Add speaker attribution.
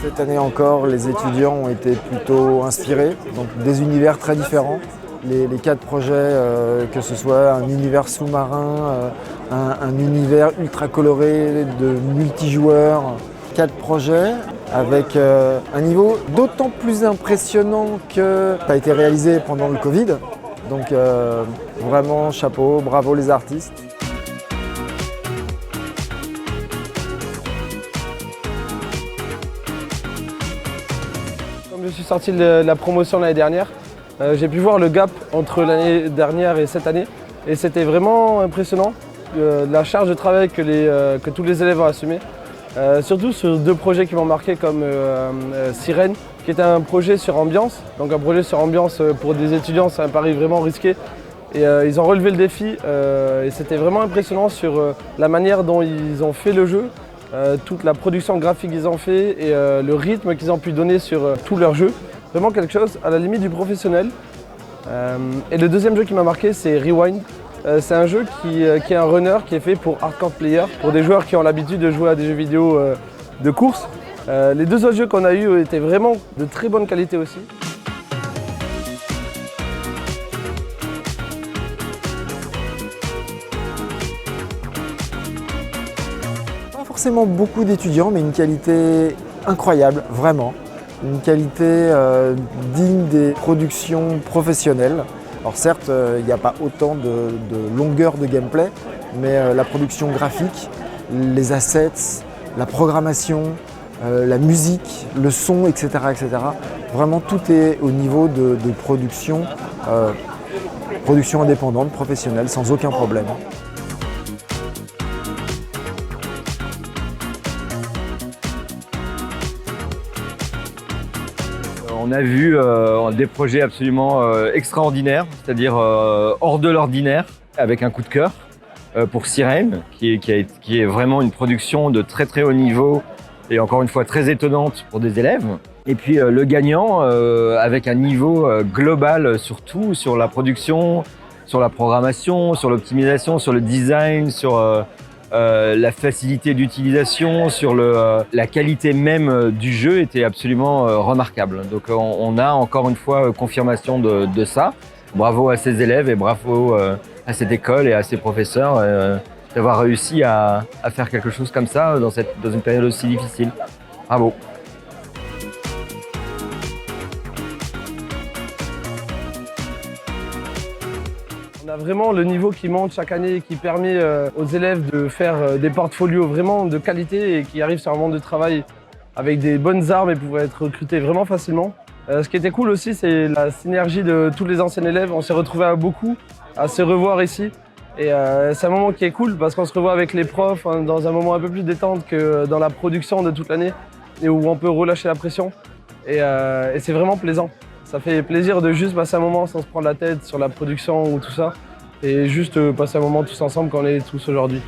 Speaker 1: Cette année encore, les étudiants ont été plutôt inspirés, donc des univers très différents. Les 4 projets, que ce soit un univers sous-marin, un univers ultra coloré de multijoueurs, 4 projets avec un niveau d'autant plus impressionnant que ça a été réalisé pendant le Covid. Donc vraiment chapeau, bravo les artistes.
Speaker 2: Comme je suis sorti de la promotion l'année dernière, j'ai pu voir le gap entre l'année dernière et cette année. Et c'était vraiment impressionnant, la charge de travail que tous les élèves ont assumé. Surtout sur 2 projets qui m'ont marqué comme Sirène, qui était un projet sur ambiance. Donc un projet sur ambiance pour des étudiants, c'est un pari vraiment risqué. Et ils ont relevé le défi et c'était vraiment impressionnant sur la manière dont ils ont fait le jeu, toute la production graphique qu'ils ont fait et le rythme qu'ils ont pu donner sur tout leur jeu. Vraiment quelque chose à la limite du professionnel. Et le deuxième jeu qui m'a marqué, c'est Rewind. C'est un jeu qui est un runner qui est fait pour hardcore players, pour des joueurs qui ont l'habitude de jouer à des jeux vidéo de course. Les 2 autres jeux qu'on a eus étaient vraiment de très bonne qualité aussi.
Speaker 1: Pas forcément beaucoup d'étudiants, mais une qualité incroyable, vraiment. Une qualité digne des productions professionnelles. Alors certes, il n'y a pas autant de longueur de gameplay, mais la production graphique, les assets, la programmation, la musique, le son, etc., etc. Vraiment tout est au niveau de production, production indépendante, professionnelle, sans aucun problème.
Speaker 3: On a vu des projets absolument extraordinaires, c'est-à-dire hors de l'ordinaire, avec un coup de cœur pour Sirène, qui est vraiment une production de très très haut niveau et encore une fois très étonnante pour des élèves. Et puis le gagnant avec un niveau global sur tout, sur la production, sur la programmation, sur l'optimisation, sur le design, sur la facilité d'utilisation, sur la qualité même du jeu était absolument remarquable. Donc on a encore une fois confirmation de ça. Bravo à ces élèves et bravo à cette école et à ses professeurs d'avoir réussi à faire quelque chose comme ça dans une période aussi difficile. Bravo.
Speaker 2: On a vraiment le niveau qui monte chaque année et qui permet aux élèves de faire des portfolios vraiment de qualité et qui arrivent sur un monde de travail avec des bonnes armes et pouvoir être recrutés vraiment facilement. Ce qui était cool aussi, c'est la synergie de tous les anciens élèves. On s'est retrouvés à beaucoup, à se revoir ici. Et c'est un moment qui est cool parce qu'on se revoit avec les profs dans un moment un peu plus détente que dans la production de toute l'année et où on peut relâcher la pression. Et c'est vraiment plaisant. Ça fait plaisir de juste passer un moment sans se prendre la tête sur la production ou tout ça et juste passer un moment tous ensemble comme on est tous aujourd'hui.